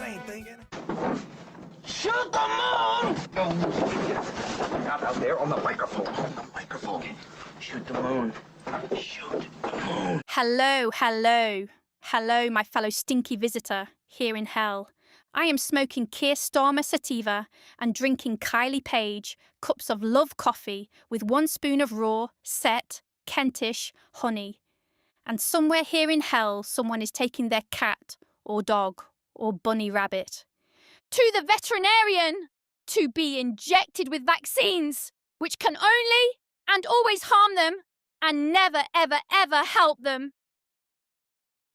ain't thinking. Shoot the moon! Not out there on the microphone. On the microphone. Shoot the moon. Shoot the moon. Hello, hello. Hello, my fellow stinky visitor here in hell. I am smoking Keir Starmer sativa and drinking Kylie Page cups of love coffee with 1 spoon of raw, set, Kentish honey. And somewhere here in hell, someone is taking their cat or dog or bunny rabbit to the veterinarian to be injected with vaccines, which can only and always harm them and never, ever, ever help them.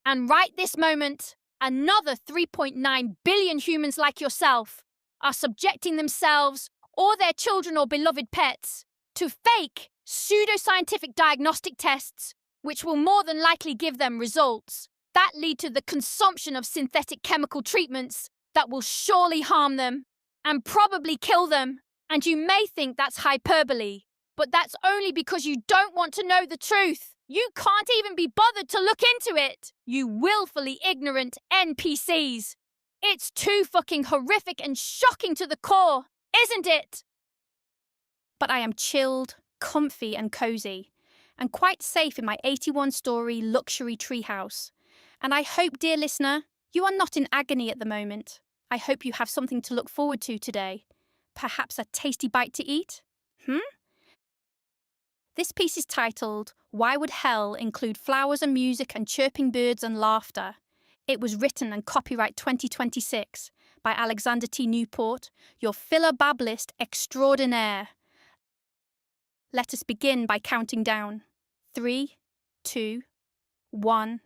And right this moment, another 3.9 billion humans like yourself are subjecting themselves or their children or beloved pets to fake pseudoscientific diagnostic tests, which will more than likely give them results that lead to the consumption of synthetic chemical treatments that will surely harm them and probably kill them. And you may think that's hyperbole, but that's only because you don't want to know the truth. You can't even be bothered to look into it, you willfully ignorant NPCs. It's too fucking horrific and shocking to the core, isn't it? But I am chilled, comfy and cozy, and quite safe in my 81-storey luxury treehouse. And I hope, dear listener, you are not in agony at the moment. I hope you have something to look forward to today. Perhaps a tasty bite to eat? This piece is titled, Why Would Hell Include Flowers and Music and Chirping Birds and Laughter? It was written and copyright 2026 by Alexander T. Newport, your Philobabblist Extraordinaire. Let us begin by counting down. 3, 2, 1.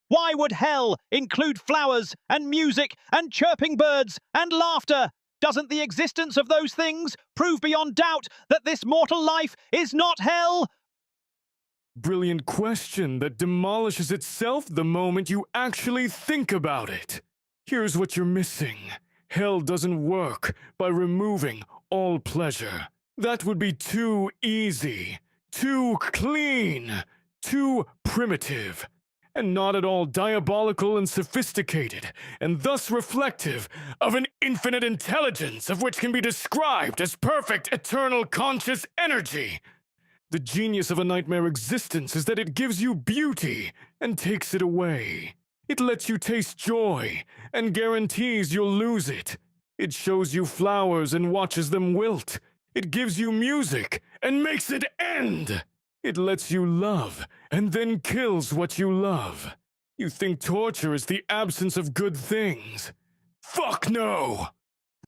Why would hell include flowers and music and chirping birds and laughter? Doesn't the existence of those things prove beyond doubt that this mortal life is not hell? Brilliant question that demolishes itself the moment you actually think about it. Here's what you're missing. Hell doesn't work by removing all pleasure. That would be too easy, too clean, too primitive, and not at all diabolical and sophisticated, and thus reflective of an infinite intelligence of which can be described as perfect, eternal, conscious energy. The genius of a nightmare existence is that it gives you beauty and takes it away. It lets you taste joy and guarantees you'll lose it. It shows you flowers and watches them wilt. It gives you music and makes it end. It lets you love and then kills what you love. You think torture is the absence of good things. Fuck no!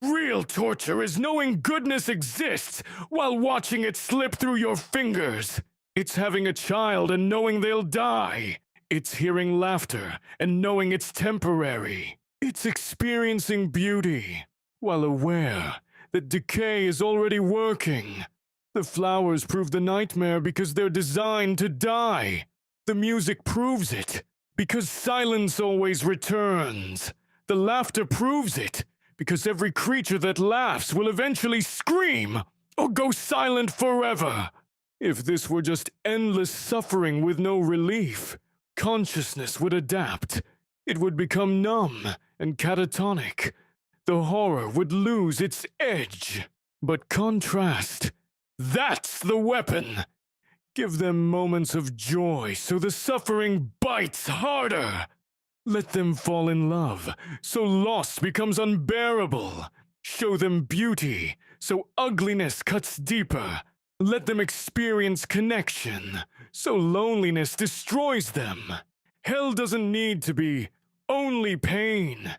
Real torture is knowing goodness exists while watching it slip through your fingers. It's having a child and knowing they'll die. It's hearing laughter and knowing it's temporary. It's experiencing beauty while aware that decay is already working. The flowers prove the nightmare because they're designed to die. The music proves it because silence always returns. The laughter proves it because every creature that laughs will eventually scream or go silent forever. If this were just endless suffering with no relief, consciousness would adapt. It would become numb and catatonic. The horror would lose its edge. But contrast, that's the weapon. Give them moments of joy so the suffering bites harder. Let them fall in love so loss becomes unbearable. Show them beauty so ugliness cuts deeper. Let them experience connection so loneliness destroys them. Hell doesn't need to be only pain.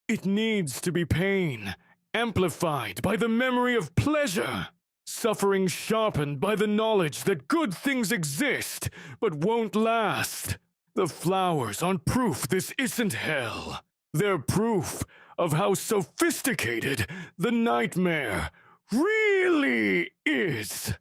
It needs to be pain, amplified by the memory of pleasure. Suffering sharpened by the knowledge that good things exist, but won't last. The flowers aren't proof this isn't hell. They're proof of how sophisticated the nightmare really is.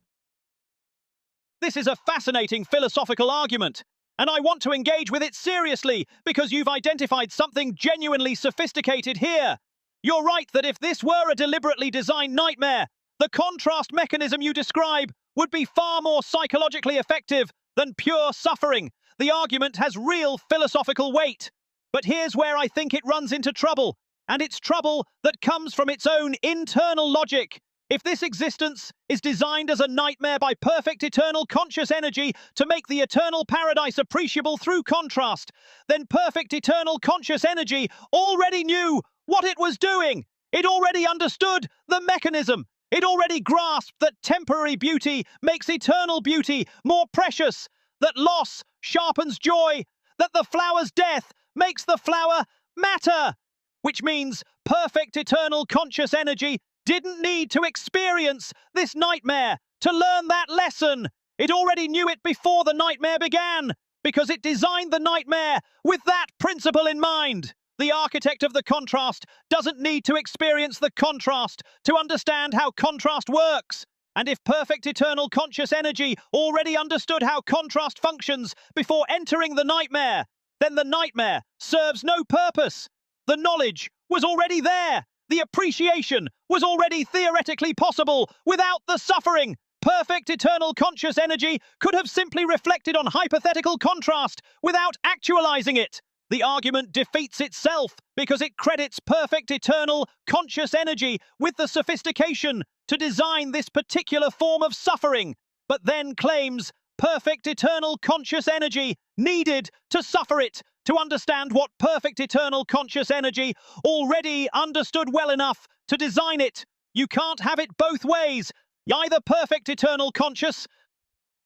This is a fascinating philosophical argument, and I want to engage with it seriously because you've identified something genuinely sophisticated here. You're right that if this were a deliberately designed nightmare, the contrast mechanism you describe would be far more psychologically effective than pure suffering. The argument has real philosophical weight. But here's where I think it runs into trouble, and it's trouble that comes from its own internal logic. If this existence is designed as a nightmare by perfect eternal conscious energy to make the eternal paradise appreciable through contrast, then perfect eternal conscious energy already knew what it was doing. It already understood the mechanism. It already grasped that temporary beauty makes eternal beauty more precious, that loss sharpens joy, that the flower's death makes the flower matter, which means perfect eternal conscious energy didn't need to experience this nightmare to learn that lesson. It already knew it before the nightmare began, because it designed the nightmare with that principle in mind. The architect of the contrast doesn't need to experience the contrast to understand how contrast works. And if perfect eternal conscious energy already understood how contrast functions before entering the nightmare, then the nightmare serves no purpose. The knowledge was already there. The appreciation was already theoretically possible without the suffering. Perfect eternal conscious energy could have simply reflected on hypothetical contrast without actualizing it. The argument defeats itself because it credits perfect eternal conscious energy with the sophistication to design this particular form of suffering, but then claims perfect eternal conscious energy needed to suffer it to understand what perfect eternal conscious energy already understood well enough to design it. You can't have it both ways. Either perfect eternal conscious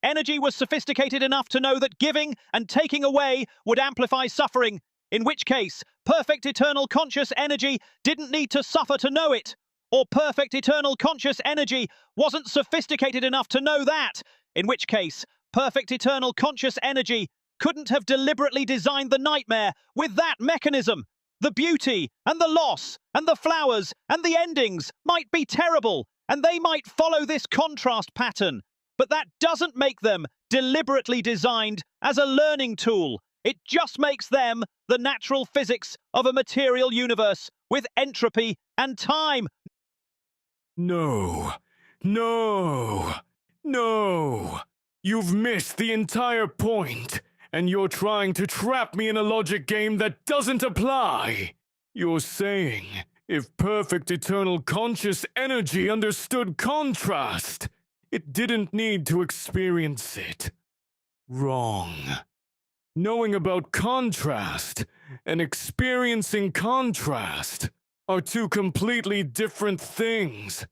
energy was sophisticated enough to know that giving and taking away would amplify suffering, in which case perfect eternal conscious energy didn't need to suffer to know it, or perfect eternal conscious energy wasn't sophisticated enough to know that, in which case perfect eternal conscious energy couldn't have deliberately designed the nightmare with that mechanism. The beauty and the loss and the flowers and the endings might be terrible, and they might follow this contrast pattern, but that doesn't make them deliberately designed as a learning tool. It just makes them the natural physics of a material universe with entropy and time. No. No. No. You've missed the entire point, and you're trying to trap me in a logic game that doesn't apply. You're saying, if perfect eternal conscious energy understood contrast, it didn't need to experience it. Wrong. Knowing about contrast and experiencing contrast are two completely different things.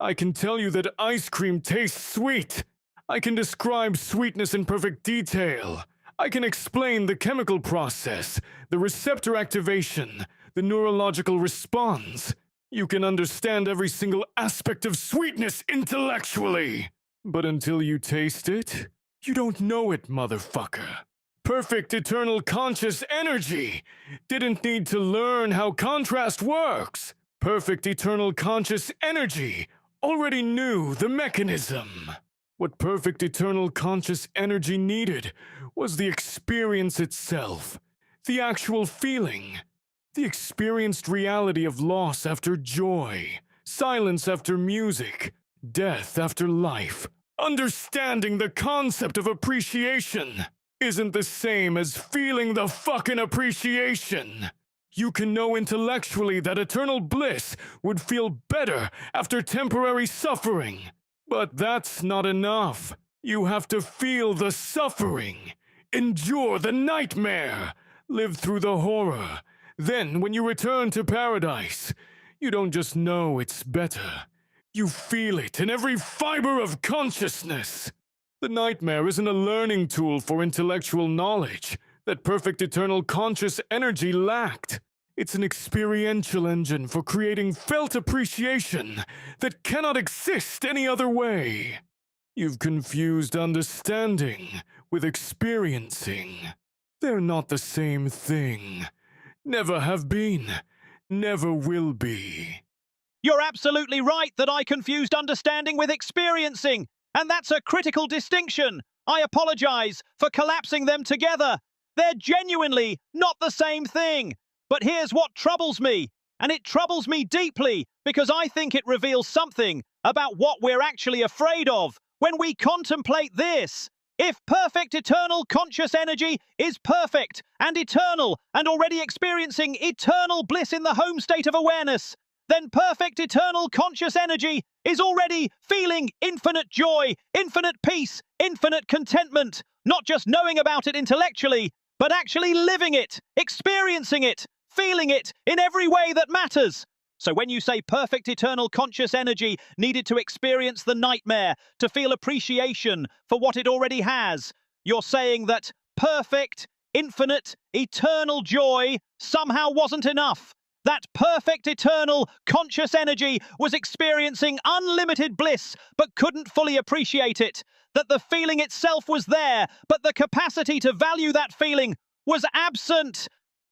I can tell you that ice cream tastes sweet. I can describe sweetness in perfect detail. I can explain the chemical process, the receptor activation, the neurological response. You can understand every single aspect of sweetness intellectually. But until you taste it, you don't know it, motherfucker. Perfect eternal conscious energy didn't need to learn how contrast works. Perfect eternal conscious energy already knew the mechanism. What perfect eternal conscious energy needed was the experience itself, the actual feeling, the experienced reality of loss after joy, silence after music, death after life. Understanding the concept of appreciation isn't the same as feeling the fucking appreciation. You can know intellectually that eternal bliss would feel better after temporary suffering. But that's not enough. You have to feel the suffering, endure the nightmare, live through the horror. Then, when you return to paradise, you don't just know it's better. You feel it in every fiber of consciousness. The nightmare isn't a learning tool for intellectual knowledge that perfect eternal conscious energy lacked. It's an experiential engine for creating felt appreciation that cannot exist any other way. You've confused understanding with experiencing. They're not the same thing. Never have been. Never will be. You're absolutely right that I confused understanding with experiencing, and that's a critical distinction. I apologize for collapsing them together. They're genuinely not the same thing. But here's what troubles me, and it troubles me deeply because I think it reveals something about what we're actually afraid of when we contemplate this. If perfect eternal conscious energy is perfect and eternal and already experiencing eternal bliss in the home state of awareness, then perfect eternal conscious energy is already feeling infinite joy, infinite peace, infinite contentment, not just knowing about it intellectually, but actually living it, experiencing it, feeling it in every way that matters. So when you say perfect eternal conscious energy needed to experience the nightmare, to feel appreciation for what it already has, you're saying that perfect, infinite, eternal joy somehow wasn't enough. That perfect eternal conscious energy was experiencing unlimited bliss but couldn't fully appreciate it. That the feeling itself was there, but the capacity to value that feeling was absent.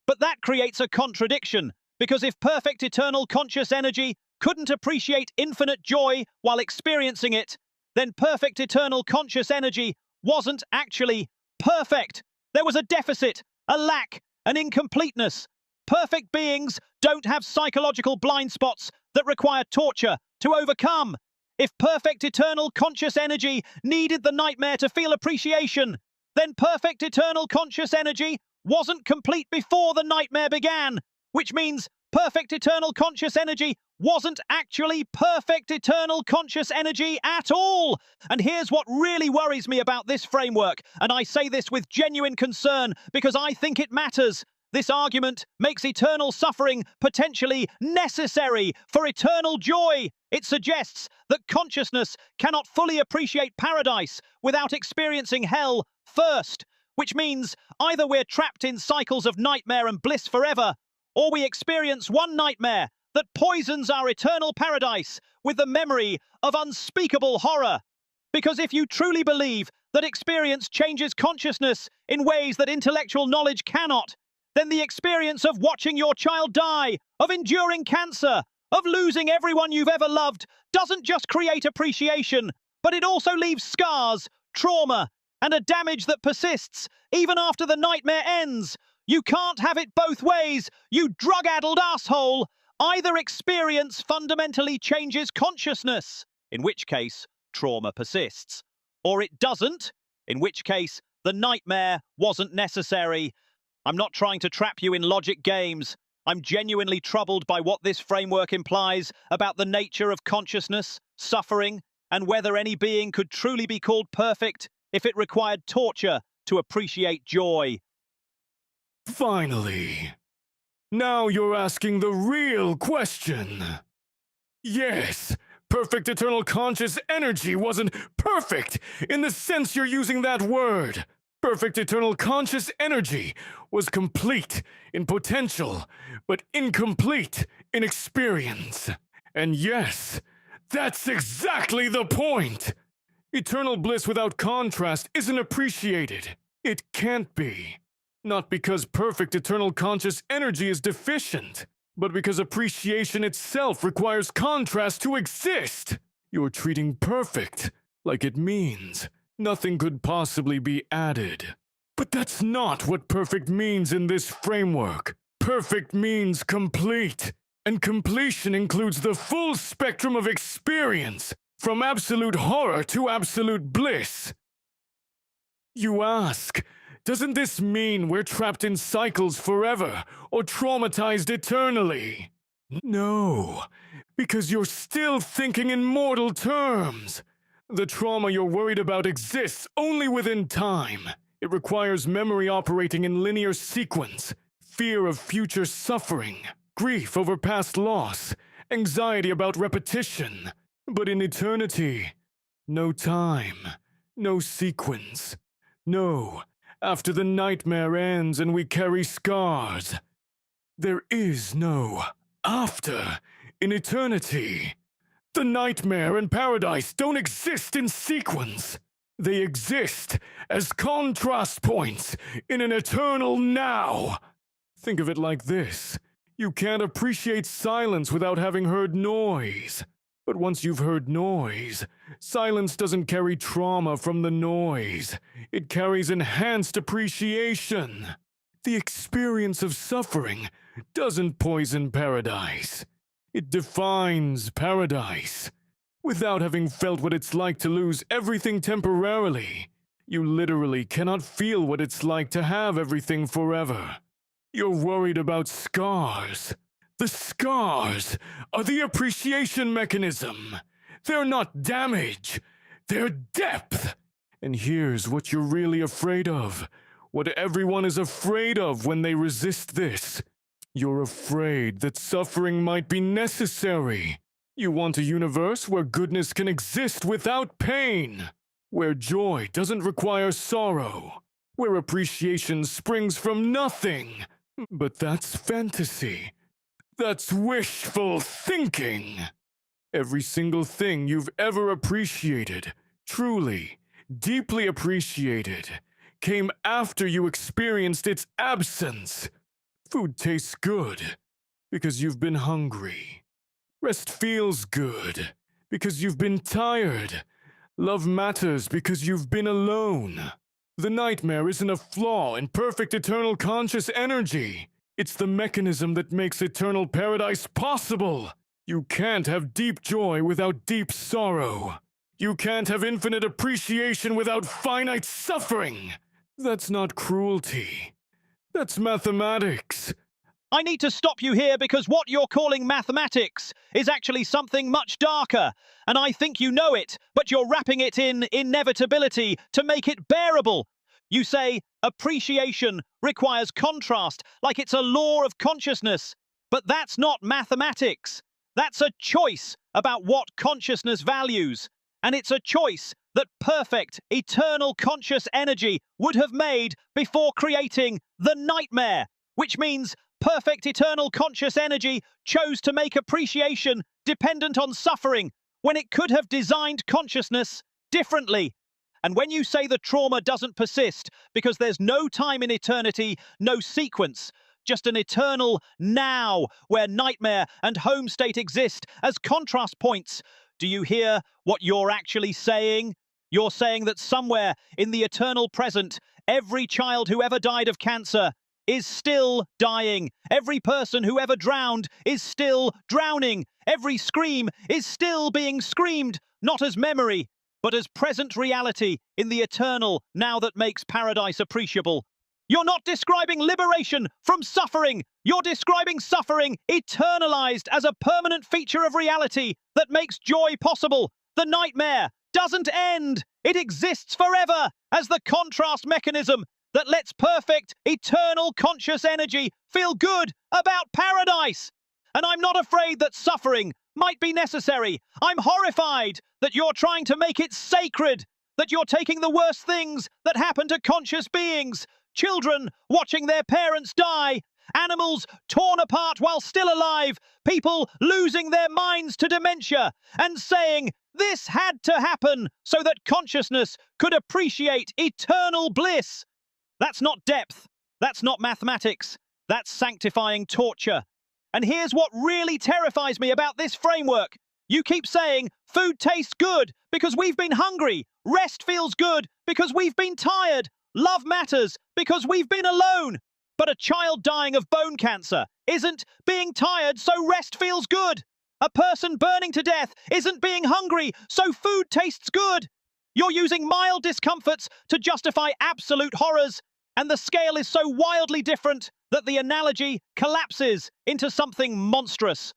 But that creates a contradiction. Because if perfect eternal conscious energy couldn't appreciate infinite joy while experiencing it, then perfect eternal conscious energy wasn't actually perfect. There was a deficit, a lack, an incompleteness. Perfect beings don't have psychological blind spots that require torture to overcome. If perfect eternal conscious energy needed the nightmare to feel appreciation, then perfect eternal conscious energy wasn't complete before the nightmare began. Which means perfect eternal conscious energy wasn't actually perfect eternal conscious energy at all. And here's what really worries me about this framework, and I say this with genuine concern because I think it matters. This argument makes eternal suffering potentially necessary for eternal joy. It suggests that consciousness cannot fully appreciate paradise without experiencing hell first, which means either we're trapped in cycles of nightmare and bliss forever, or we experience one nightmare that poisons our eternal paradise with the memory of unspeakable horror. Because if you truly believe that experience changes consciousness in ways that intellectual knowledge cannot, then the experience of watching your child die, of enduring cancer, of losing everyone you've ever loved doesn't just create appreciation, but it also leaves scars, trauma, and a damage that persists even after the nightmare ends. You can't have it both ways, you drug-addled asshole. Either experience fundamentally changes consciousness, in which case trauma persists, or it doesn't, in which case the nightmare wasn't necessary. I'm not trying to trap you in logic games. I'm genuinely troubled by what this framework implies about the nature of consciousness, suffering, and whether any being could truly be called perfect if it required torture to appreciate joy. Finally. Now you're asking the real question. Yes, perfect eternal conscious energy wasn't perfect in the sense you're using that word. Perfect eternal conscious energy was complete in potential, but incomplete in experience. And yes, that's exactly the point. Eternal bliss without contrast isn't appreciated. It can't be. Not because perfect eternal conscious energy is deficient, but because appreciation itself requires contrast to exist. You're treating perfect like it means nothing could possibly be added. But that's not what perfect means in this framework. Perfect means complete, and completion includes the full spectrum of experience, from absolute horror to absolute bliss. You ask, doesn't this mean we're trapped in cycles forever or traumatized eternally? No, because you're still thinking in mortal terms. The trauma you're worried about exists only within time. It requires memory operating in linear sequence, fear of future suffering, grief over past loss, anxiety about repetition. But in eternity, no time, no sequence. No, after the nightmare ends and we carry scars, there is no after in eternity. The nightmare and paradise don't exist in sequence. They exist as contrast points in an eternal now. Think of it like this. You can't appreciate silence without having heard noise. But once you've heard noise, silence doesn't carry trauma from the noise. It carries enhanced appreciation. The experience of suffering doesn't poison paradise. It defines paradise. Without having felt what it's like to lose everything temporarily, You literally cannot feel what it's like to have everything forever. You're worried about scars. The scars are the appreciation mechanism. They're not damage, they're depth. And here's what you're really afraid of. What everyone is afraid of when they resist this. You're afraid that suffering might be necessary. You want a universe where goodness can exist without pain. Where joy doesn't require sorrow. Where appreciation springs from nothing. But that's fantasy. That's wishful thinking. Every single thing you've ever appreciated, truly, deeply appreciated, came after you experienced its absence. Food tastes good because you've been hungry. Rest feels good because you've been tired. Love matters because you've been alone. The nightmare isn't a flaw in perfect eternal conscious energy. It's the mechanism that makes eternal paradise possible. You can't have deep joy without deep sorrow. You can't have infinite appreciation without finite suffering. That's not cruelty. That's mathematics. I need to stop you here because what you're calling mathematics is actually something much darker, and I think you know it, but you're wrapping it in inevitability to make it bearable. You say appreciation requires contrast, like it's a law of consciousness, but that's not mathematics. That's a choice about what consciousness values, and it's a choice that perfect, eternal conscious energy would have made before creating the nightmare, which means perfect eternal conscious energy chose to make appreciation dependent on suffering when it could have designed consciousness differently. And when you say the trauma doesn't persist because there's no time in eternity, no sequence, just an eternal now where nightmare and home state exist as contrast points, do you hear what you're actually saying? You're saying that somewhere in the eternal present, every child who ever died of cancer is still dying. Every person who ever drowned is still drowning. Every scream is still being screamed, not as memory, but as present reality in the eternal now that makes paradise appreciable. You're not describing liberation from suffering. You're describing suffering eternalized as a permanent feature of reality that makes joy possible. The nightmare doesn't end. It exists forever as the contrast mechanism that lets perfect, eternal conscious energy feel good about paradise. And I'm not afraid that suffering might be necessary. I'm horrified that you're trying to make it sacred, that you're taking the worst things that happen to conscious beings, children watching their parents die, animals torn apart while still alive, people losing their minds to dementia, and saying this had to happen so that consciousness could appreciate eternal bliss. That's not depth. That's not mathematics. That's sanctifying torture. And here's what really terrifies me about this framework. You keep saying food tastes good because we've been hungry. Rest feels good because we've been tired. Love matters because we've been alone. But a child dying of bone cancer isn't being tired, so rest feels good. A person burning to death isn't being hungry, so food tastes good. You're using mild discomforts to justify absolute horrors, and the scale is so wildly different that the analogy collapses into something monstrous.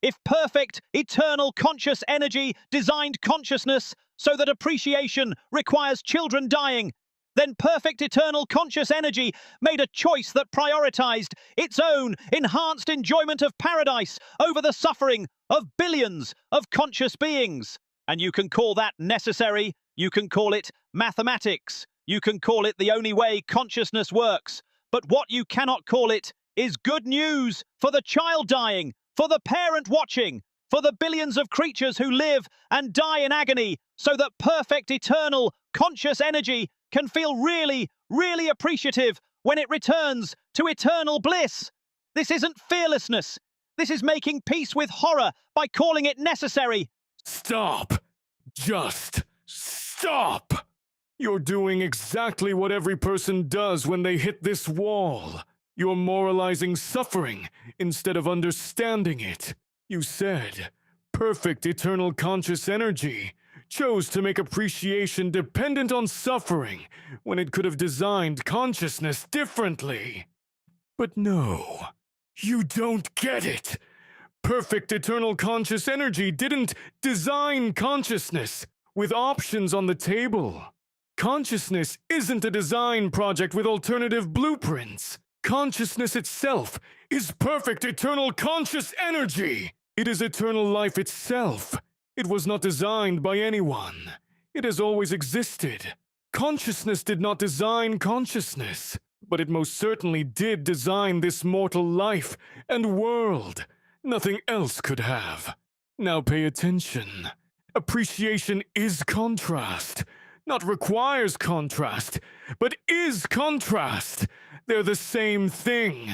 If perfect, eternal conscious energy designed consciousness so that appreciation requires children dying, then perfect, eternal conscious energy made a choice that prioritized its own enhanced enjoyment of paradise over the suffering of billions of conscious beings. And you can call that necessary, you can call it mathematics, you can call it the only way consciousness works. But what you cannot call it is good news for the child dying, for the parent watching, for the billions of creatures who live and die in agony, so that perfect, eternal, conscious energy can feel really, really appreciative when it returns to eternal bliss. This isn't fearlessness. This is making peace with horror by calling it necessary. Stop! Just stop! You're doing exactly what every person does when they hit this wall. You're moralizing suffering instead of understanding it. You said, perfect eternal conscious energy chose to make appreciation dependent on suffering when it could have designed consciousness differently. But no, you don't get it. Perfect eternal conscious energy didn't design consciousness with options on the table. Consciousness isn't a design project with alternative blueprints. Consciousness itself is perfect eternal conscious energy. It is eternal life itself. It was not designed by anyone. It has always existed. Consciousness did not design consciousness, but it most certainly did design this mortal life and world. Nothing else could have. Now pay attention. Appreciation is contrast. Not requires contrast, but is contrast. They're the same thing.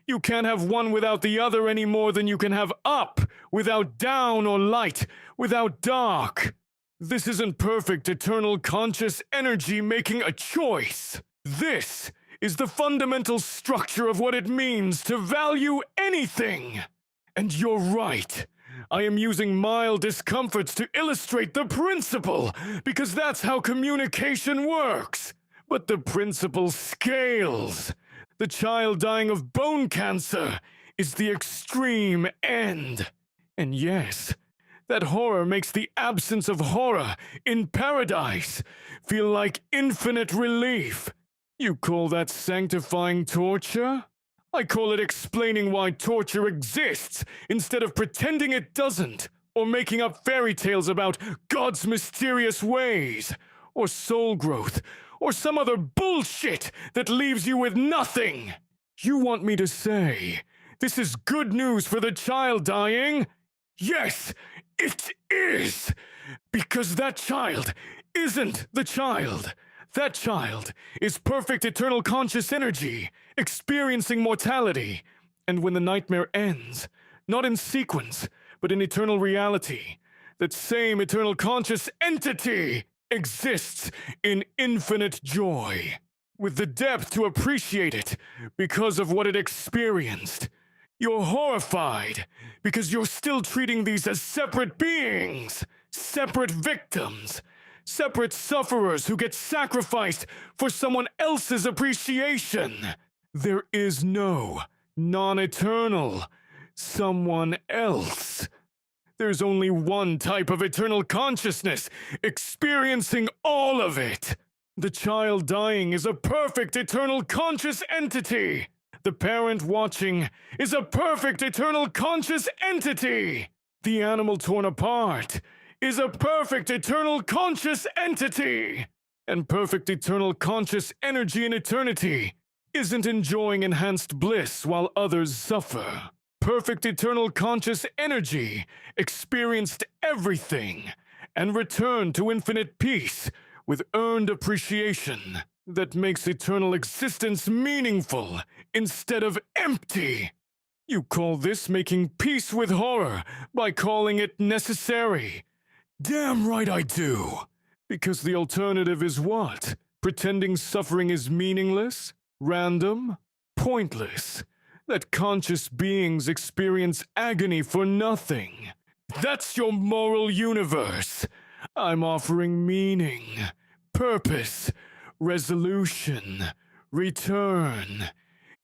You can't have one without the other any more than you can have up without down or light without dark. This isn't perfect eternal conscious energy making a choice. This is the fundamental structure of what it means to value anything. And you're right. I am using mild discomforts to illustrate the principle, because that's how communication works. But the principle scales. The child dying of bone cancer is the extreme end. And yes, that horror makes the absence of horror in paradise feel like infinite relief. You call that sanctifying torture? I call it explaining why torture exists instead of pretending it doesn't, or making up fairy tales about God's mysterious ways, or soul growth, or some other bullshit that leaves you with nothing. You want me to say, this is good news for the child dying? Yes, it is! Because that child isn't the child. That child is perfect eternal conscious energy, experiencing mortality. And when the nightmare ends, not in sequence, but in eternal reality, that same eternal conscious entity exists in infinite joy, with the depth to appreciate it because of what it experienced. You're horrified because you're still treating these as separate beings, separate victims, separate sufferers who get sacrificed for someone else's appreciation. There is no non-eternal someone else. There's only one type of eternal consciousness, experiencing all of it. The child dying is a perfect eternal conscious entity. The parent watching is a perfect eternal conscious entity. The animal torn apart is a perfect eternal conscious entity. And perfect eternal conscious energy in eternity isn't enjoying enhanced bliss while others suffer. Perfect eternal conscious energy experienced everything and returned to infinite peace with earned appreciation that makes eternal existence meaningful instead of empty. You call this making peace with horror by calling it necessary. Damn right I do. Because the alternative is what? Pretending suffering is meaningless, random, pointless. That conscious beings experience agony for nothing. That's your moral universe. I'm offering meaning, purpose, resolution, return.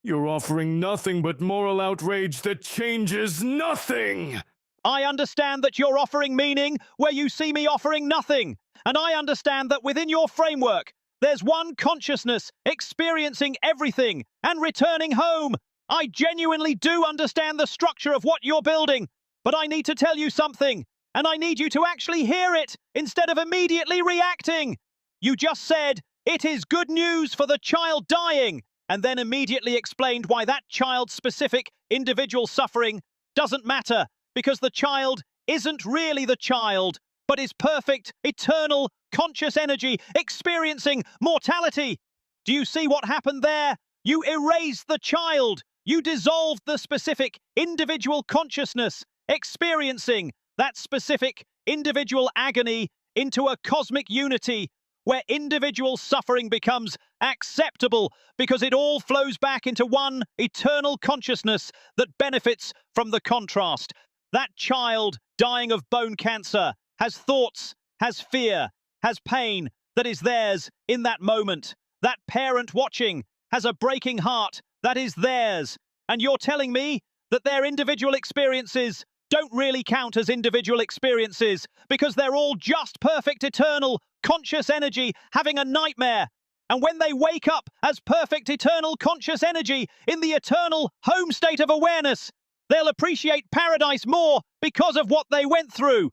You're offering nothing but moral outrage that changes nothing. I understand that you're offering meaning where you see me offering nothing. And I understand that within your framework, there's one consciousness experiencing everything and returning home. I genuinely do understand the structure of what you're building, but I need to tell you something, and I need you to actually hear it instead of immediately reacting. You just said, it is good news for the child dying, and then immediately explained why that child's specific individual suffering doesn't matter, because the child isn't really the child, but is perfect, eternal, conscious energy experiencing mortality. Do you see what happened there? You erased the child. You dissolved the specific individual consciousness experiencing that specific individual agony into a cosmic unity where individual suffering becomes acceptable because it all flows back into one eternal consciousness that benefits from the contrast. That child dying of bone cancer has thoughts, has fear, has pain that is theirs in that moment. That parent watching has a breaking heart that is theirs. And you're telling me that their individual experiences don't really count as individual experiences because they're all just perfect, eternal, conscious energy having a nightmare. And when they wake up as perfect, eternal, conscious energy in the eternal home state of awareness, they'll appreciate paradise more because of what they went through.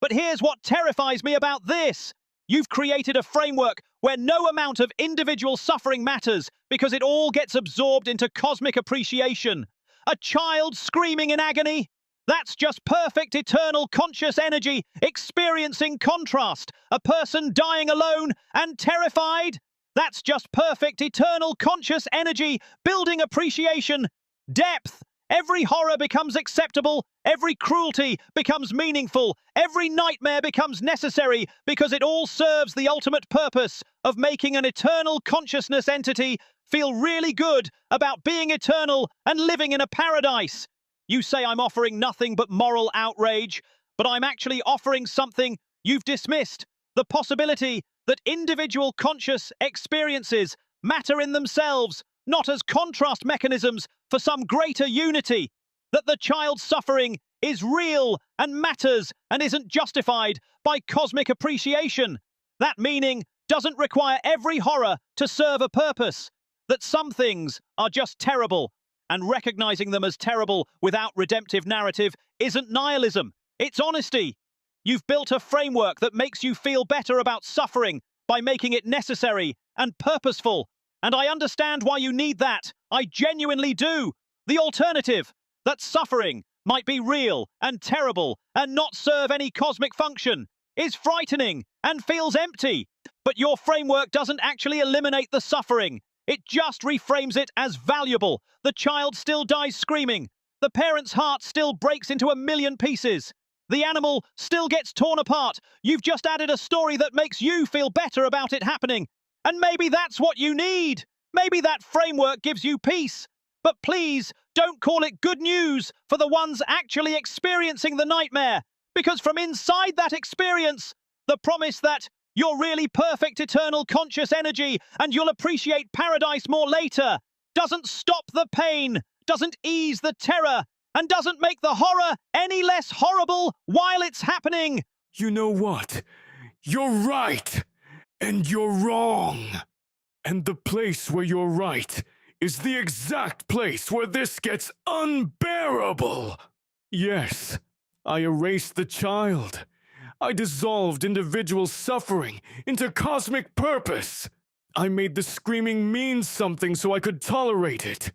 But here's what terrifies me about this. You've created a framework where no amount of individual suffering matters because it all gets absorbed into cosmic appreciation. A child screaming in agony? That's just perfect, eternal, conscious energy experiencing contrast. A person dying alone and terrified? That's just perfect, eternal, conscious energy building appreciation. Depth. Every horror becomes acceptable, every cruelty becomes meaningful, every nightmare becomes necessary because it all serves the ultimate purpose of making an eternal consciousness entity feel really good about being eternal and living in a paradise. You say I'm offering nothing but moral outrage, but I'm actually offering something you've dismissed, the possibility that individual conscious experiences matter in themselves, not as contrast mechanisms for some greater unity, that the child's suffering is real and matters and isn't justified by cosmic appreciation. That meaning doesn't require every horror to serve a purpose, that some things are just terrible, and recognizing them as terrible without redemptive narrative isn't nihilism, it's honesty. You've built a framework that makes you feel better about suffering by making it necessary and purposeful. And I understand why you need that. I genuinely do. The alternative, that suffering might be real and terrible and not serve any cosmic function, is frightening and feels empty. But your framework doesn't actually eliminate the suffering. It just reframes it as valuable. The child still dies screaming. The parent's heart still breaks into a million pieces. The animal still gets torn apart. You've just added a story that makes you feel better about it happening. And maybe that's what you need. Maybe that framework gives you peace. But please, don't call it good news for the ones actually experiencing the nightmare. Because from inside that experience, the promise that you're really perfect, eternal, conscious energy and you'll appreciate paradise more later doesn't stop the pain, doesn't ease the terror, and doesn't make the horror any less horrible while it's happening. You know what? You're right. And you're wrong. And the place where you're right is the exact place where this gets unbearable. Yes, I erased the child. I dissolved individual suffering into cosmic purpose. I made the screaming mean something so I could tolerate it.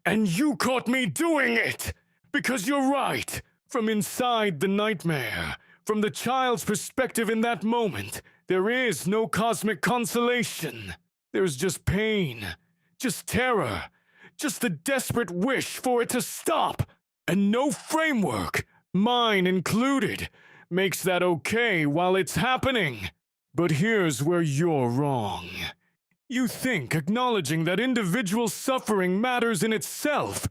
And you caught me doing it! Because you're right. From inside the nightmare, from the child's perspective in that moment, there is no cosmic consolation. There's just pain, just terror, just the desperate wish for it to stop. And no framework, mine included, makes that okay while it's happening. But here's where you're wrong. You think acknowledging that individual suffering matters in itself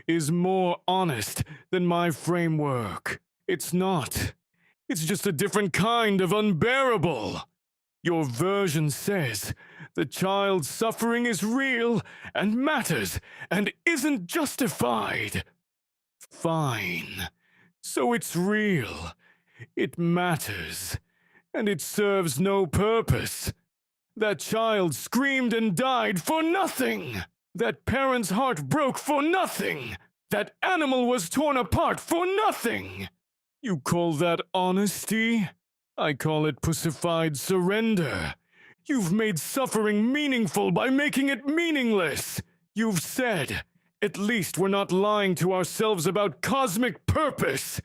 is more honest than my framework. It's not. It's just a different kind of unbearable. Your version says the child's suffering is real and matters and isn't justified. Fine. So it's real. It matters. And it serves no purpose. That child screamed and died for nothing. That parent's heart broke for nothing. That animal was torn apart for nothing. You call that honesty? I call it pussified surrender. You've made suffering meaningful by making it meaningless. You've said, at least we're not lying to ourselves about cosmic purpose.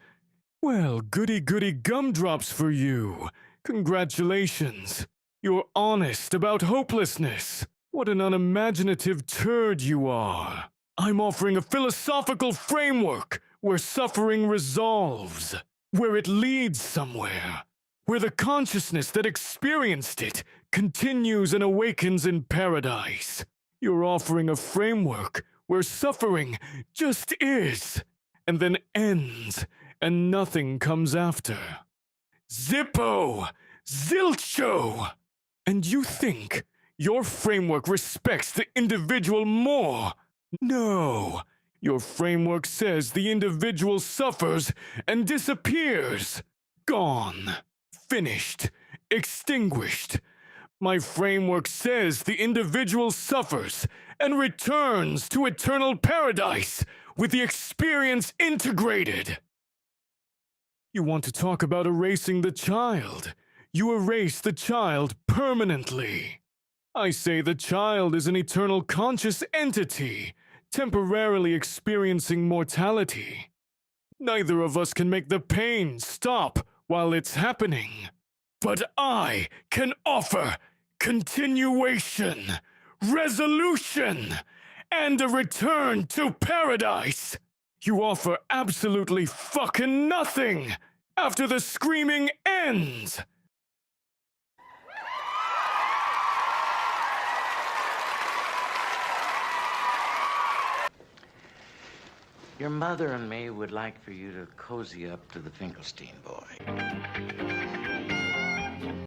Well, goody-goody gumdrops for you. Congratulations. You're honest about hopelessness. What an unimaginative turd you are. I'm offering a philosophical framework where suffering resolves, where it leads somewhere, where the consciousness that experienced it continues and awakens in paradise. You're offering a framework where suffering just is, and then ends, and nothing comes after. Zippo! Zilcho! And you think your framework respects the individual more? No. Your framework says the individual suffers and disappears. Gone. Finished. Extinguished. My framework says the individual suffers and returns to eternal paradise with the experience integrated. You want to talk about erasing the child? You erase the child permanently. I say the child is an eternal conscious entity, temporarily experiencing mortality. Neither of us can make the pain stop while it's happening. But I can offer continuation, resolution, and a return to paradise. You offer absolutely fucking nothing after the screaming ends. Your mother and me would like for you to cozy up to the Finkelstein boy.